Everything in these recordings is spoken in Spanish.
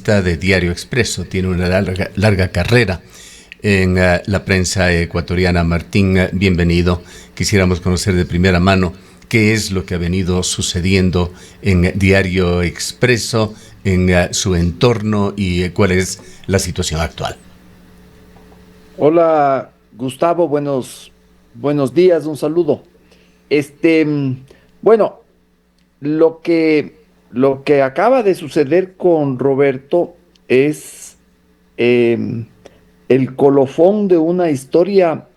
periodista de Diario Expreso, tiene una larga carrera en la prensa ecuatoriana. Martín, bienvenido. Quisiéramos conocer de primera mano qué es lo que ha venido sucediendo en Diario Expreso, en su entorno y cuál es la situación actual. Hola, Gustavo, buenos días, un saludo. Bueno, lo que acaba de suceder con Roberto es em, el colofón de una historia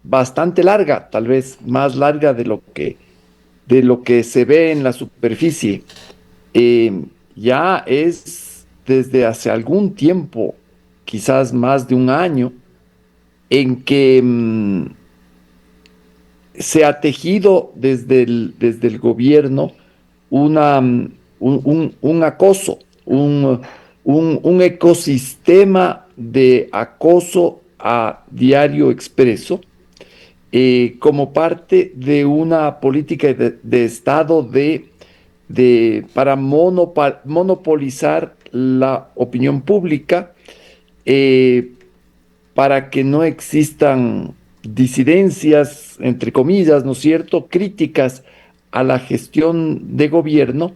bastante larga, tal vez más larga de lo que se ve en la superficie. Ya es desde hace algún tiempo, quizás más de un año, en que se ha tejido desde el gobierno un acoso, un ecosistema de acoso a Diario Expreso, como parte de una política de Estado para monopolizar la opinión pública, eh, para que no existan disidencias, entre comillas, ¿no es cierto?, críticas a la gestión de gobierno.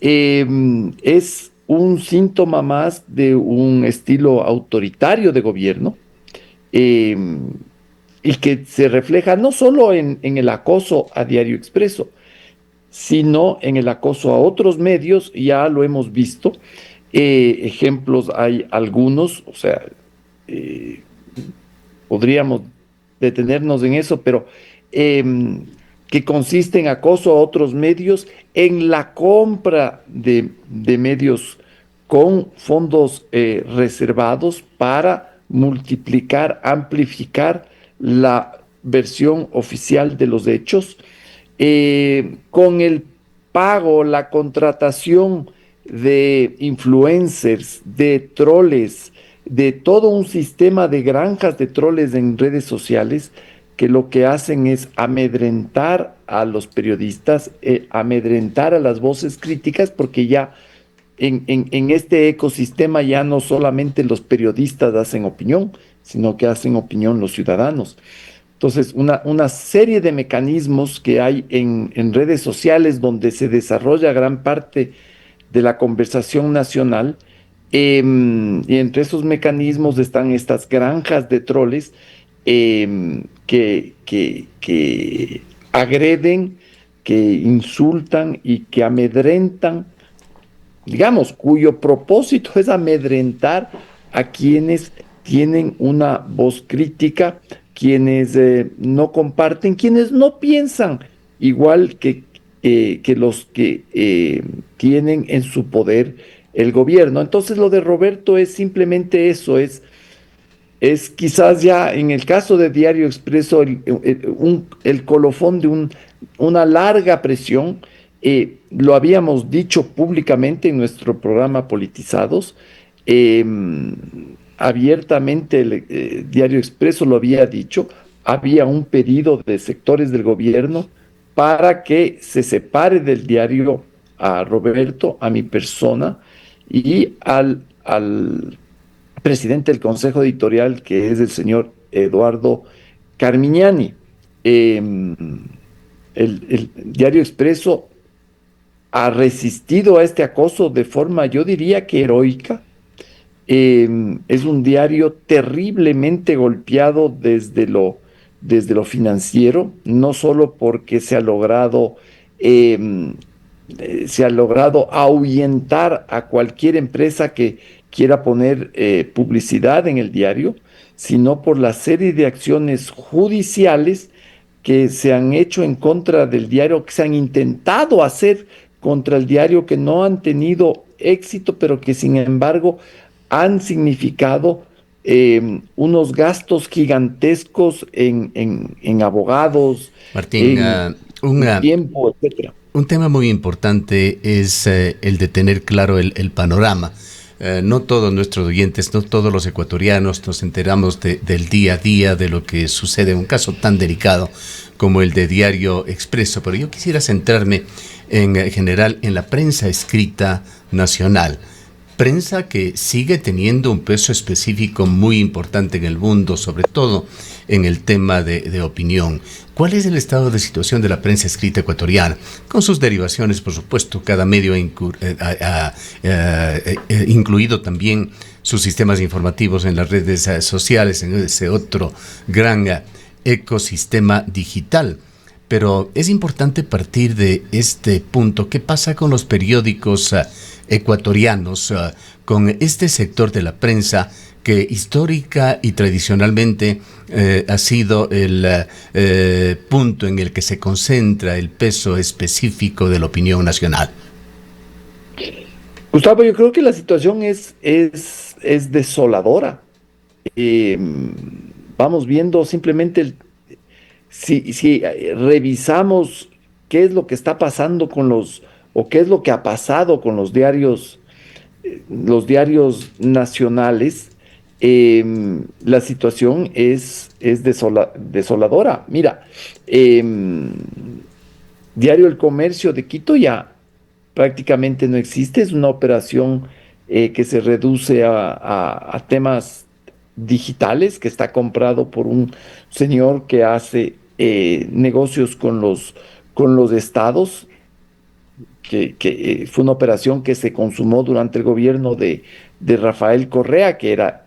Es un síntoma más de un estilo autoritario de gobierno, eh, y que se refleja no solo en el acoso a Diario Expreso, sino en el acoso a otros medios. Ya lo hemos visto. Ejemplos hay algunos, o sea, eh, podríamos detenernos en eso, pero que consiste en acoso a otros medios, en la compra de medios con fondos reservados para multiplicar, amplificar la versión oficial de los hechos, con el pago, la contratación de influencers, de troles, de todo un sistema de granjas de troles en redes sociales, que lo que hacen es amedrentar a los periodistas, amedrentar a las voces críticas, porque ya en este ecosistema ya no solamente los periodistas hacen opinión, sino que hacen opinión los ciudadanos. Entonces, una serie de mecanismos que hay en redes sociales donde se desarrolla gran parte de la conversación nacional. Y entre esos mecanismos están estas granjas de troles, que agreden, que insultan y que amedrentan, digamos, cuyo propósito es amedrentar a quienes tienen una voz crítica, quienes no comparten, quienes no piensan igual que los que tienen en su poder el gobierno. Entonces, lo de Roberto es simplemente eso, es quizás ya en el caso de Diario Expreso el colofón de una larga presión. Lo habíamos dicho públicamente en nuestro programa Politizados. eh, Abiertamente el Diario Expreso lo había dicho. Había un pedido de sectores del gobierno para que se separe del diario a Roberto, a mi persona y al presidente del Consejo Editorial, que es el señor Eduardo Carmignani. El Diario Expreso ha resistido a este acoso de forma, yo diría que heroica. Es un diario terriblemente golpeado desde lo financiero, no solo porque se ha logrado ahuyentar a cualquier empresa que quiera poner publicidad en el diario, sino por la serie de acciones judiciales que se han hecho en contra del diario, que se han intentado hacer contra el diario, que no han tenido éxito, pero que sin embargo han significado unos gastos gigantescos en abogados, Martín, en tiempo, etcétera. un tema muy importante es el de tener claro el panorama. No todos nuestros oyentes, no todos los ecuatorianos nos enteramos del día a día, de lo que sucede en un caso tan delicado como el de Diario Expreso, pero yo quisiera centrarme en general en la prensa escrita nacional. prensa que sigue teniendo un peso específico muy importante en el mundo, sobre todo en el tema de opinión. ¿Cuál es el estado de situación de la prensa escrita ecuatoriana? Con sus derivaciones, por supuesto, cada medio ha incluido también sus sistemas informativos en las redes sociales, en ese otro gran ecosistema digital. Pero es importante partir de este punto. ¿Qué pasa con los periódicos ecuatorianos, con este sector de la prensa que histórica y tradicionalmente ha sido el punto en el que se concentra el peso específico de la opinión nacional? Gustavo, yo creo que la situación es desoladora. Eh, Vamos viendo simplemente si revisamos qué es lo que está pasando o qué es lo que ha pasado con los diarios nacionales, la situación es desoladora. Mira, Diario El Comercio de Quito ya prácticamente no existe, es una operación que se reduce a temas digitales, que está comprado por un señor que hace negocios con los estados, que fue una operación que se consumó durante el gobierno de Rafael Correa, que era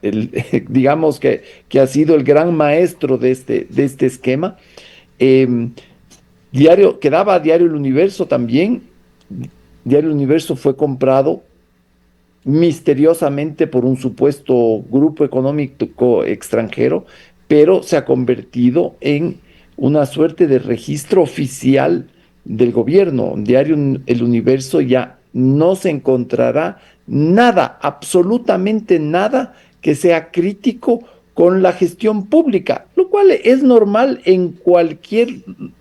digamos que ha sido el gran maestro de este esquema. Em, Quedaba Diario El Universo también. Diario El Universo fue comprado misteriosamente por un supuesto grupo económico extranjero, pero se ha convertido en una suerte de registro oficial del gobierno. Diario El Universo ya no se encontrará nada, absolutamente nada que sea crítico con la gestión pública, lo cual es normal en cualquier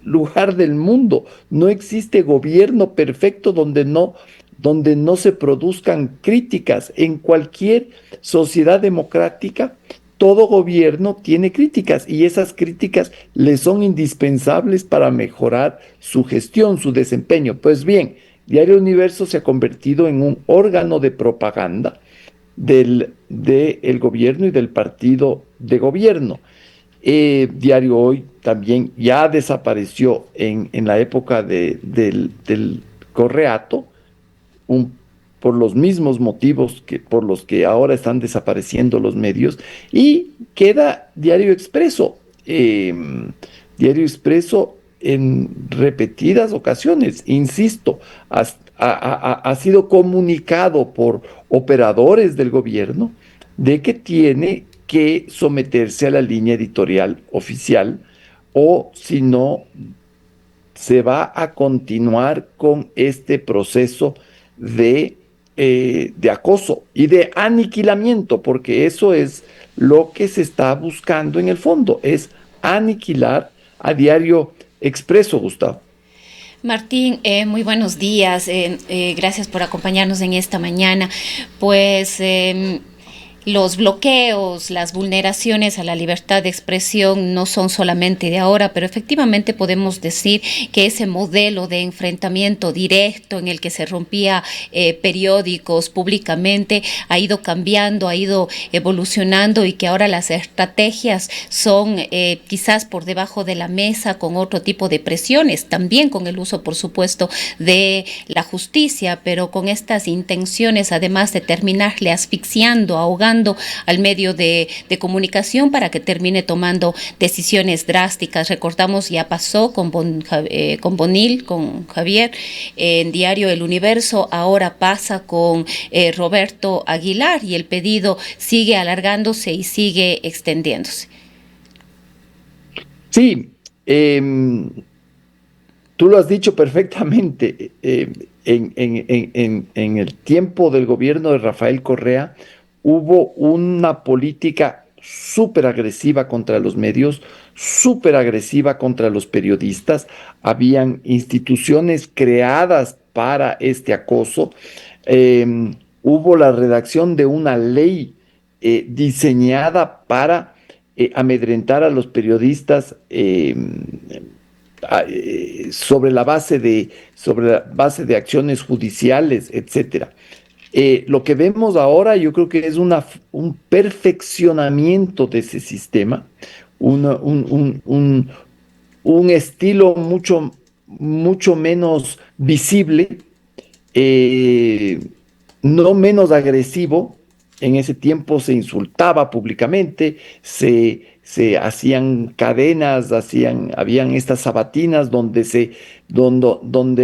lugar del mundo. No existe gobierno perfecto donde no se produzcan críticas. En cualquier sociedad democrática, todo gobierno tiene críticas y esas críticas le son indispensables para mejorar su gestión, su desempeño. Pues bien, Diario Universo se ha convertido en un órgano de propaganda del gobierno y del partido de gobierno. Diario Hoy también ya desapareció en la época del Correato, un- por los mismos motivos por los que ahora están desapareciendo los medios, y queda Diario Expreso. Diario Expreso en repetidas ocasiones, insisto, ha sido comunicado por operadores del gobierno de que tiene que someterse a la línea editorial oficial, o si no, se va a continuar con este proceso de acoso y de aniquilamiento, porque eso es lo que se está buscando en el fondo, es aniquilar a Diario Expreso, Gustavo. Martín, muy buenos días. Gracias por acompañarnos en esta mañana. Pues los bloqueos, las vulneraciones a la libertad de expresión no son solamente de ahora, pero efectivamente podemos decir que ese modelo de enfrentamiento directo en el que se rompía periódicos públicamente ha ido cambiando, ha ido evolucionando, y que ahora las estrategias son quizás por debajo de la mesa, con otro tipo de presiones, también con el uso, por supuesto, de la justicia, pero con estas intenciones, además de terminarle asfixiando, ahogando al medio de comunicación para que termine tomando decisiones drásticas. Recordamos, ya pasó con Bonil, con Javier, en Diario El Universo, ahora pasa con Roberto Aguilar, y el pedido sigue alargándose y sigue extendiéndose. Sí, tú lo has dicho perfectamente. En el tiempo del gobierno de Rafael Correa hubo una política súper agresiva contra los medios, súper agresiva contra los periodistas. Habían instituciones creadas para este acoso. Hubo la redacción de una ley diseñada para amedrentar a los periodistas, sobre la base de acciones judiciales, etcétera. Lo que vemos ahora yo creo que es un perfeccionamiento de ese sistema, una- un estilo mucho menos visible, eh, no menos agresivo. En ese tiempo se insultaba públicamente, se hacían cadenas, habían estas sabatinas donde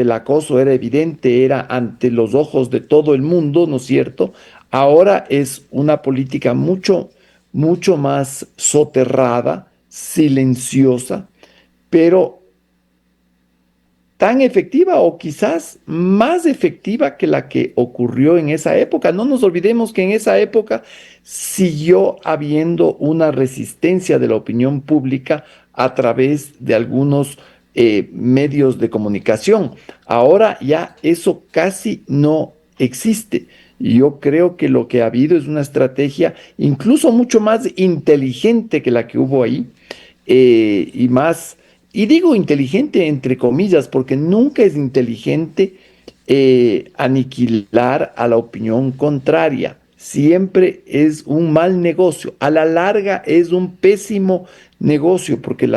el acoso era evidente, era ante los ojos de todo el mundo, ¿no es cierto? Ahora es una política mucho más soterrada, silenciosa, pero tan efectiva o quizás más efectiva que la que ocurrió en esa época. No nos olvidemos que en esa época siguió habiendo una resistencia de la opinión pública a través de algunos medios de comunicación. Ahora ya eso casi no existe. Y yo creo que lo que ha habido es una estrategia incluso mucho más inteligente que la que hubo ahí, y más, y digo inteligente entre comillas, porque nunca es inteligente aniquilar a la opinión contraria. Siempre es un mal negocio. A la larga es un pésimo negocio, porque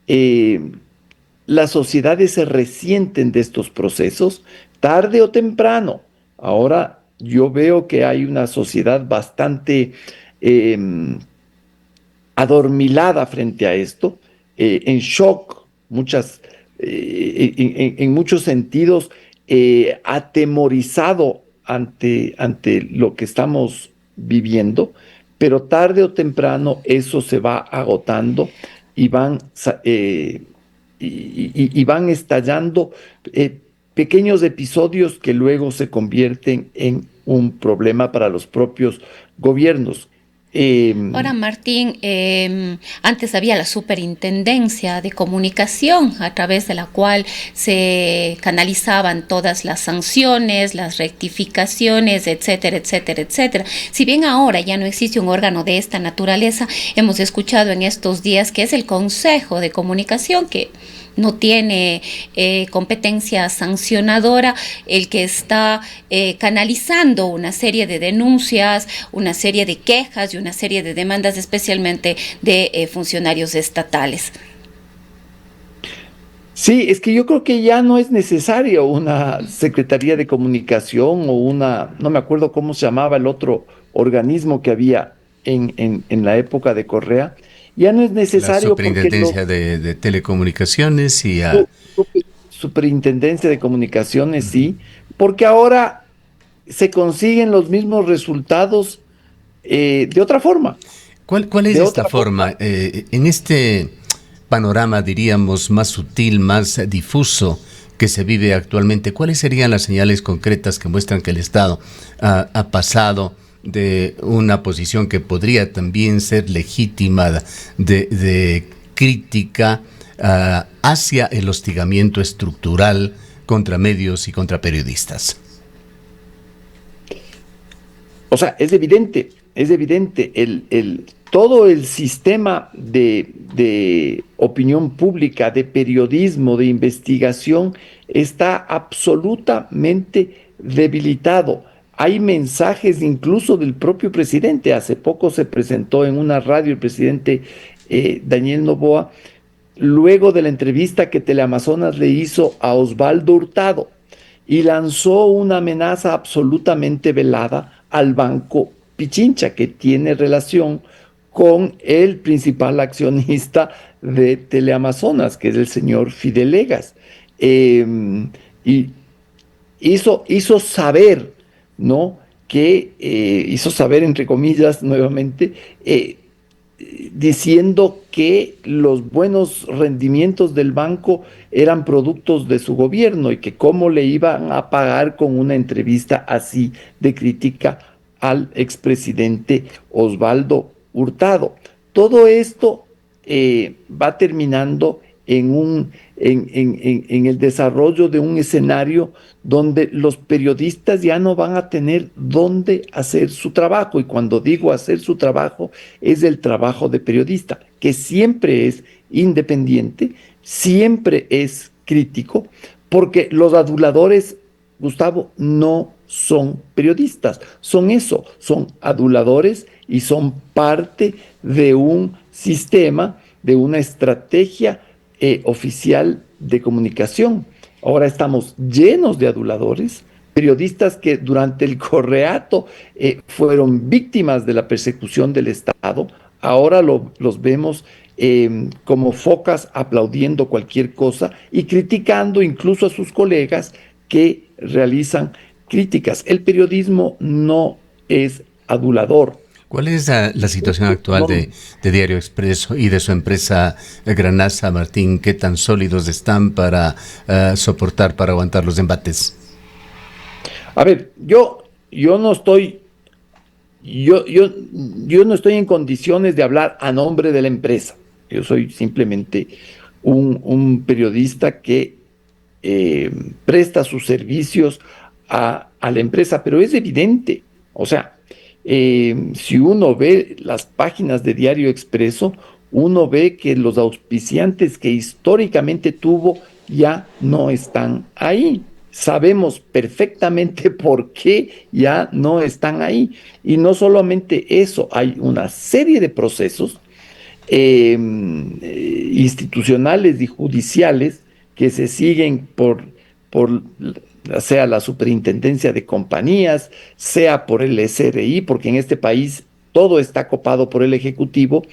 eh, las sociedades se resienten de estos procesos tarde o temprano. Ahora yo veo que hay una sociedad bastante em, adormilada frente a esto, en shock, en muchos sentidos, atemorizado ante lo que estamos viviendo, pero tarde o temprano eso se va agotando y y van estallando pequeños episodios que luego se convierten en un problema para los propios gobiernos. Ahora, Em, Martín, antes había la Superintendencia de Comunicación, a través de la cual se canalizaban todas las sanciones, las rectificaciones, etcétera, etcétera, etcétera. Si bien ahora ya no existe un órgano de esta naturaleza, hemos escuchado en estos días que es el Consejo de Comunicación, que no tiene competencia sancionadora, el que está canalizando una serie de denuncias, una serie de quejas y una serie de demandas, especialmente de funcionarios estatales. Sí, es que yo creo que ya no es necesario una Secretaría de Comunicación o no me acuerdo cómo se llamaba el otro organismo que había en la época de Correa. Ya no es La necesario porque Superintendencia de Telecomunicaciones y a... su- su- Superintendencia de Comunicaciones, Ujú. sí, porque ahora se consiguen los mismos resultados de otra forma, ¿Cuál es de esta otra forma. forma? En este panorama, diríamos, más sutil, más difuso que se vive actualmente, ¿cuáles serían las señales concretas que muestran que el Estado ha pasado de una posición que podría también ser legítima de crítica hacia el hostigamiento estructural contra medios y contra periodistas? O sea, es evidente, todo el sistema de opinión pública, de periodismo, de investigación, está absolutamente debilitado. Hay mensajes incluso del propio presidente. Hace poco se presentó en una radio el presidente Daniel Noboa, luego de la entrevista que Teleamazonas le hizo a Osvaldo Hurtado, y lanzó una amenaza absolutamente velada al Banco Pichincha, que tiene relación con el principal accionista de Teleamazonas, que es el señor Fidelegas. Y hizo saber, ¿no? Hizo saber, entre comillas, nuevamente, diciendo que los buenos rendimientos del banco eran productos de su gobierno y que cómo le iban a pagar con una entrevista así de crítica al expresidente Osvaldo Hurtado. Todo esto va terminando en el desarrollo de un escenario donde los periodistas ya no van a tener dónde hacer su trabajo. Y cuando digo hacer su trabajo, es el trabajo de periodista, que siempre es independiente, siempre es crítico, porque los aduladores, Gustavo, no son periodistas, son eso, son aduladores y son parte de un sistema, de una estrategia oficial de comunicación. Ahora estamos llenos de aduladores, periodistas que durante el correato fueron víctimas de la persecución del Estado. Ahora los vemos como focas aplaudiendo cualquier cosa y criticando incluso a sus colegas que realizan críticas. El periodismo no es adulador. ¿Cuál es la situación actual No, de Diario Expreso y de su empresa Granasa, Martín? ¿Qué tan sólidos están para soportar, para aguantar los embates? a ver, yo no estoy, yo no estoy en condiciones de hablar a nombre de la empresa. Yo soy simplemente un periodista que presta sus servicios a la empresa, pero es evidente, o sea, si uno ve las páginas de Diario Expreso, uno ve que los auspiciantes que históricamente tuvo ya no están ahí. Sabemos perfectamente por qué ya no están ahí. Y no solamente eso, hay una serie de procesos institucionales y judiciales que se siguen por sea la superintendencia de compañías, sea por el SRI, porque en este país todo está copado por el Ejecutivo,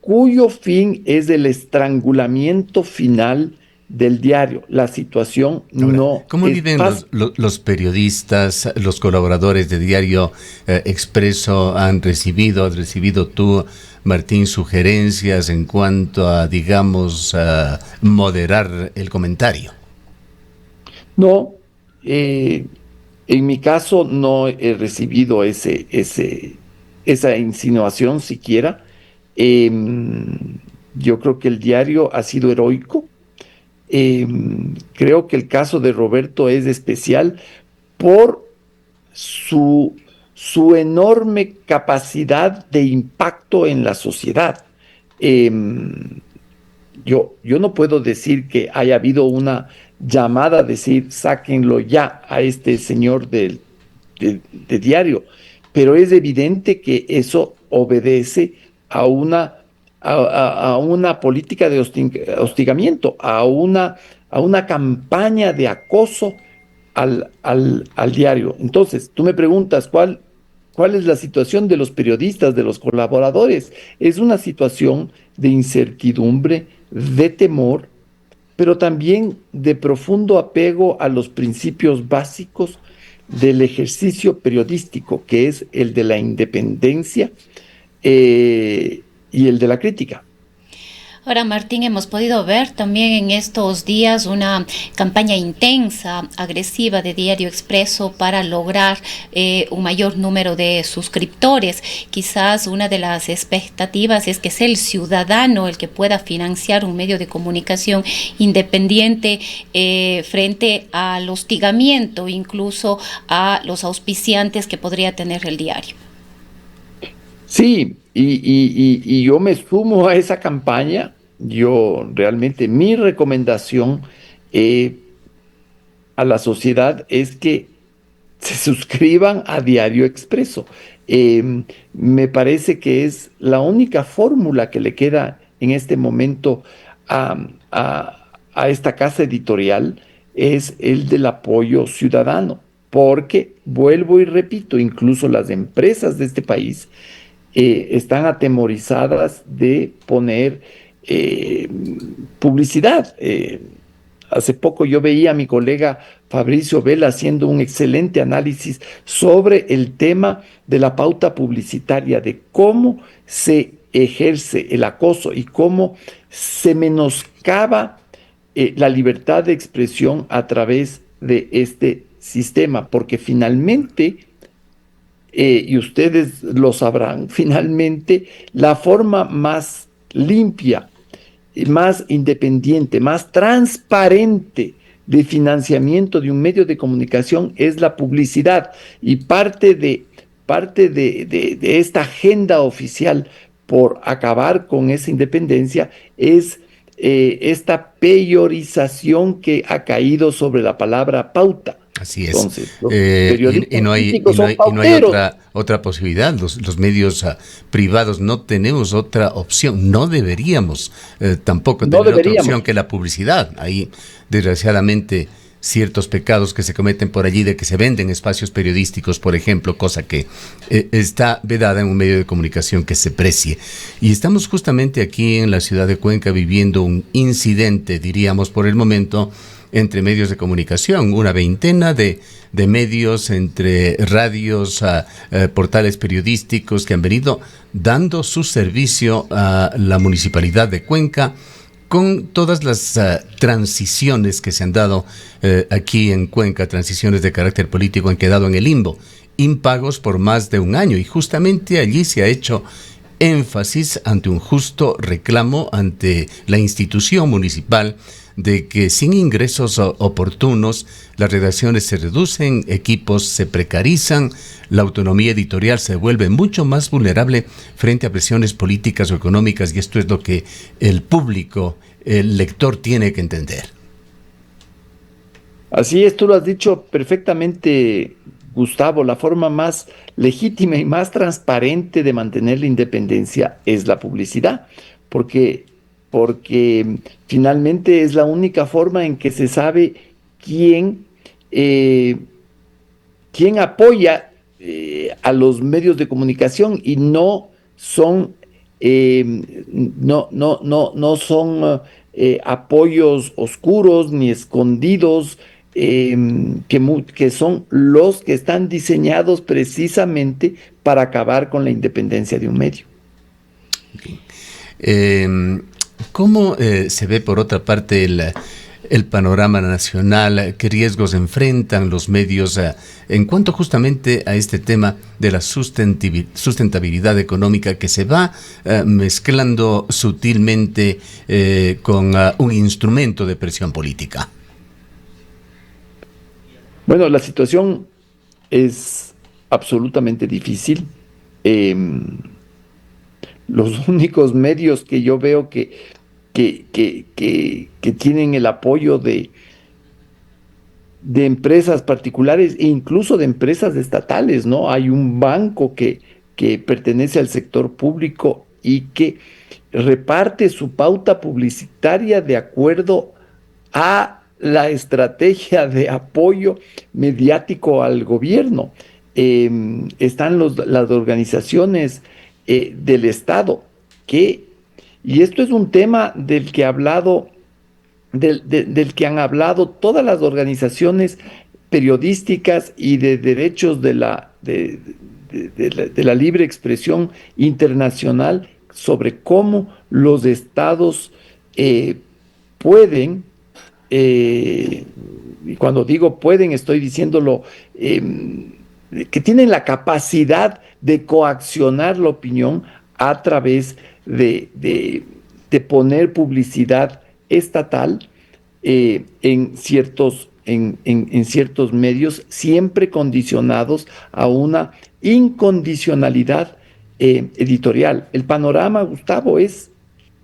cuyo fin es el estrangulamiento final del diario. La situación Ahora, no ¿cómo es viven fácil. los periodistas, los colaboradores de Diario Expreso? ¿Has recibido tú, Martín, sugerencias en cuanto a, digamos, moderar el comentario? No, en mi caso no he recibido esa insinuación siquiera. Yo creo que el diario ha sido heroico. Creo que el caso de Roberto es especial por su, su enorme capacidad de impacto en la sociedad. Em, yo no puedo decir que haya habido una llamada a decir sáquenlo ya a este señor de diario, pero es evidente que eso obedece a a una política de hostigamiento, a una campaña de acoso al diario. Entonces, tú me preguntas cuál es la situación de los periodistas, de los colaboradores. Es una situación de incertidumbre, de temor, pero también de profundo apego a los principios básicos del ejercicio periodístico, que es el de la independencia y el de la crítica. Ahora, Martín, hemos podido ver también en estos días una campaña intensa, agresiva de Diario Expreso para lograr un mayor número de suscriptores. Quizás una de las expectativas es que sea el ciudadano el que pueda financiar un medio de comunicación independiente frente al hostigamiento, incluso a los auspiciantes que podría tener el diario. Sí, y yo me sumo a esa campaña. Yo realmente mi recomendación eh, a la sociedad es que se suscriban a Diario Expreso. Me parece que es la única fórmula que le queda en este momento a, a esta casa editorial, es el del apoyo ciudadano, porque, vuelvo y repito, incluso las empresas de este país están atemorizadas de poner eh, publicidad. Hace poco yo veía a mi colega Fabricio Vela haciendo un excelente análisis sobre el tema de la pauta publicitaria, de cómo se ejerce el acoso y cómo se menoscaba la libertad de expresión a través de este sistema, porque finalmente, y ustedes lo sabrán, finalmente la forma más limpia, más independiente, más transparente de financiamiento de un medio de comunicación es la publicidad. Y parte de esta agenda oficial por acabar con esa independencia es esta peyorización que ha caído sobre la palabra pauta. Así es. Entonces, los periodistas políticos son Y no hay pauteros. otra posibilidad. Los medios privados no tenemos otra opción. No deberíamos tampoco No tener otra deberíamos. opción que la publicidad. Hay, desgraciadamente, ciertos pecados que se cometen por allí de que se venden espacios periodísticos, por ejemplo, cosa que está vedada en un medio de comunicación que se precie. Y estamos justamente aquí en la ciudad de Cuenca viviendo un incidente, diríamos por el momento, entre medios de comunicación, una veintena de medios, entre radios, portales periodísticos que han venido dando su servicio a la municipalidad de Cuenca, con todas las transiciones que se han dado aquí en Cuenca, transiciones de carácter político, han quedado en el limbo, impagos por más de un año, y justamente allí se ha hecho énfasis ante un justo reclamo ante la institución municipal de que sin ingresos oportunos las redacciones se reducen, equipos se precarizan, la autonomía editorial se vuelve mucho más vulnerable frente a presiones políticas o económicas, y esto es lo que el público, el lector, tiene que entender. Así es, tú lo has dicho perfectamente, Gustavo. La forma más legítima y más transparente de mantener la independencia es la publicidad, porque, porque finalmente es la única forma en que se sabe quién, eh, quién apoya a los medios de comunicación, y no son, no son apoyos oscuros ni escondidos, que son los que están diseñados precisamente para acabar con la independencia de un medio. ¿Cómo se ve por otra parte el panorama nacional? ¿Qué riesgos enfrentan los medios en cuanto justamente a este tema de la sustentabilidad económica que se va mezclando sutilmente con un instrumento de presión política? Bueno, la situación es absolutamente difícil. Em, los únicos medios que yo veo que tienen el apoyo de empresas particulares e incluso de empresas estatales, ¿no? Hay un banco que pertenece al sector público y que reparte su pauta publicitaria de acuerdo a la estrategia de apoyo mediático al gobierno. Están las organizaciones del Estado que, y esto es un tema del que ha hablado, del que han hablado todas las organizaciones periodísticas y de derechos de la libre expresión internacional, sobre cómo los estados pueden, y cuando digo pueden, estoy diciéndolo, que tienen la capacidad de coaccionar la opinión a través de poner publicidad estatal en ciertos medios, siempre condicionados a una incondicionalidad editorial. El panorama, Gustavo, es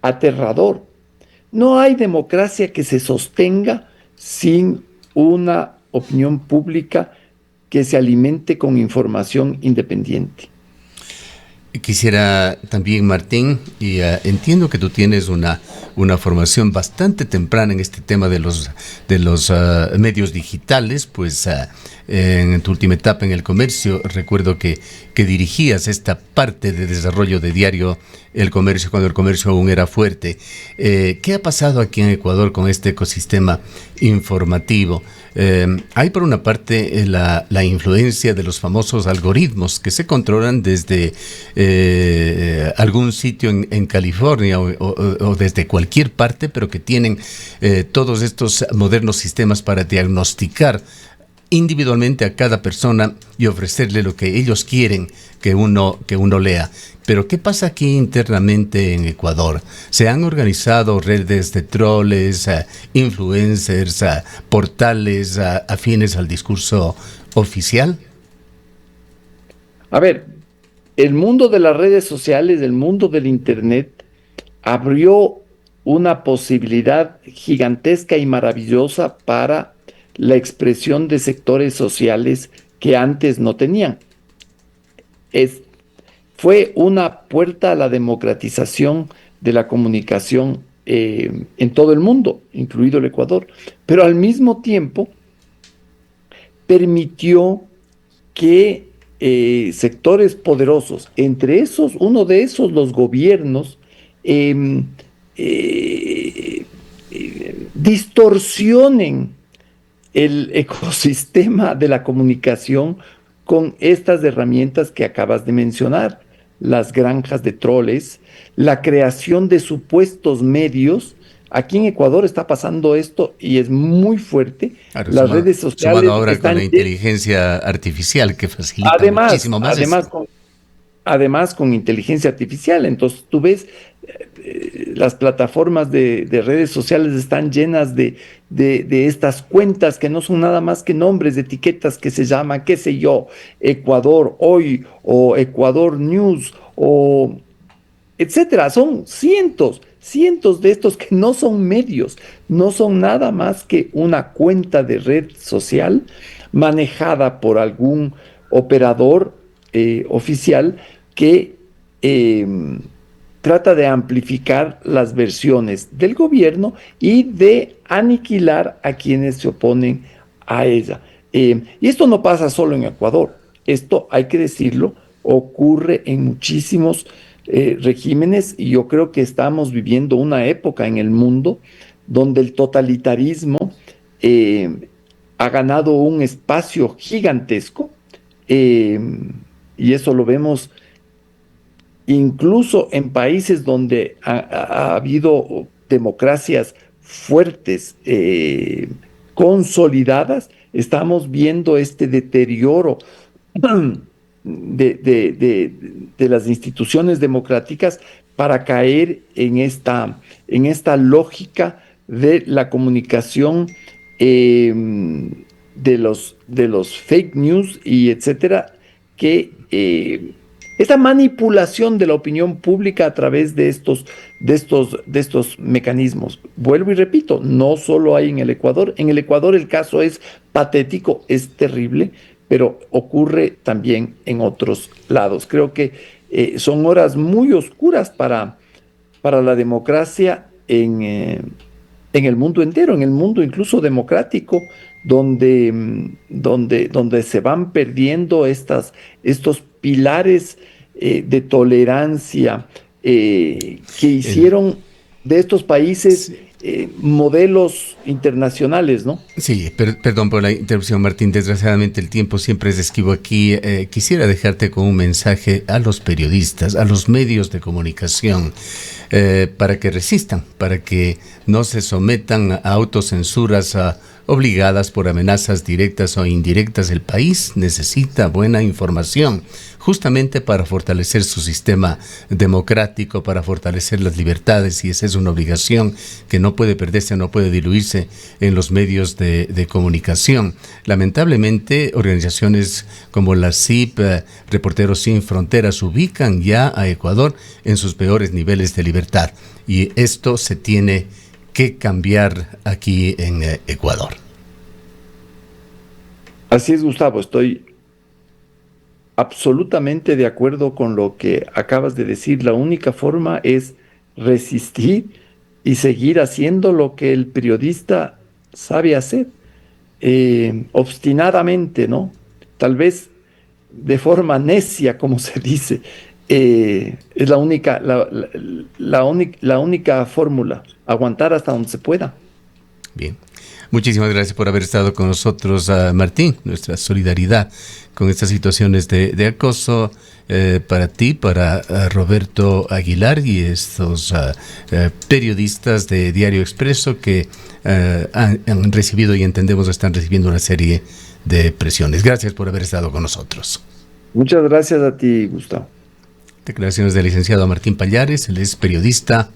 aterrador. No hay democracia que se sostenga sin una opinión pública que se alimente con información independiente. Quisiera también, Martín, y entiendo que tú tienes una formación bastante temprana en este tema de los medios digitales, pues en tu última etapa en el comercio, recuerdo que dirigías esta parte de desarrollo de diario El Comercio, cuando el comercio aún era fuerte. ¿Qué ha pasado aquí en Ecuador con este ecosistema informativo? Hay por una parte la influencia de los famosos algoritmos que se controlan desde algún sitio en California o desde cualquier parte, pero que tienen todos estos modernos sistemas para diagnosticar individualmente a cada persona y ofrecerle lo que ellos quieren que uno lea. Pero ¿qué pasa aquí internamente en Ecuador? ¿Se han organizado redes de troles, influencers, portales afines al discurso oficial? A ver, el mundo de las redes sociales, el mundo del Internet, abrió una posibilidad gigantesca y maravillosa para la expresión de sectores sociales que antes no tenían. Fue una puerta a la democratización de la comunicación en todo el mundo, incluido el Ecuador, pero al mismo tiempo permitió que sectores poderosos, entre esos, uno de esos, los gobiernos, distorsionen el ecosistema de la comunicación con estas herramientas que acabas de mencionar, las granjas de troles, la creación de supuestos medios. Aquí en Ecuador está pasando esto y es muy fuerte. Claro, las redes sociales ahora con la inteligencia artificial que facilita muchísimo más. Además con inteligencia artificial. Entonces tú ves, las plataformas de redes sociales están llenas de estas cuentas que no son nada más que nombres de etiquetas que se llaman, qué sé yo, Ecuador Hoy o Ecuador News o etcétera. Son cientos de estos que no son medios, no son nada más que una cuenta de red social manejada por algún operador oficial que trata de amplificar las versiones del gobierno y de aniquilar a quienes se oponen a ella. Y esto no pasa solo en Ecuador, esto, hay que decirlo, ocurre en muchísimos regímenes, y yo creo que estamos viviendo una época en el mundo donde el totalitarismo ha ganado un espacio gigantesco, y eso lo vemos incluso en países donde ha habido democracias fuertes, consolidadas. Estamos viendo este deterioro de las instituciones democráticas para caer en esta lógica de la comunicación, de los fake news y etcétera, que esta manipulación de la opinión pública a través de estos mecanismos. Vuelvo y repito, no solo hay en el Ecuador. En el Ecuador el caso es patético, es terrible, pero ocurre también en otros lados. Creo que son horas muy oscuras para la democracia en el mundo entero, en el mundo incluso democrático, donde se van perdiendo estos pilares de tolerancia que hicieron de estos países modelos internacionales, ¿no? Sí, perdón por la interrupción, Martín. Desgraciadamente el tiempo siempre es esquivo aquí. Quisiera dejarte con un mensaje a los periodistas, a los medios de comunicación, para que resistan, para que no se sometan a autocensuras obligadas por amenazas directas o indirectas. El país necesita buena información, justamente para fortalecer su sistema democrático, para fortalecer las libertades, y esa es una obligación que no puede perderse, no puede diluirse en los medios de comunicación. Lamentablemente, organizaciones como la CIP, Reporteros Sin Fronteras, ubican ya a Ecuador en sus peores niveles de libertad, y esto se tiene que cambiar aquí en Ecuador. Así es, Gustavo, estoy absolutamente de acuerdo con lo que acabas de decir. La única forma es resistir y seguir haciendo lo que el periodista sabe hacer, obstinadamente, ¿no? Tal vez de forma necia, como se dice. Es la única fórmula, aguantar hasta donde se pueda. Bien, muchísimas gracias por haber estado con nosotros, Martín. Nuestra solidaridad con estas situaciones de acoso para ti, para Roberto Aguilar y estos periodistas de Diario Expreso que han recibido, y entendemos están recibiendo, una serie de presiones. Gracias por haber estado con nosotros. Muchas gracias a ti, Gustavo. Declaraciones del licenciado Martín Pallares. Él es periodista,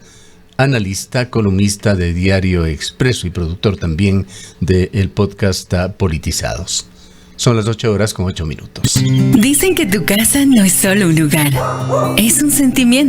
analista, columnista de Diario Expreso y productor también del podcast Politizados. Son las 8:08. Dicen que tu casa no es solo un lugar, es un sentimiento.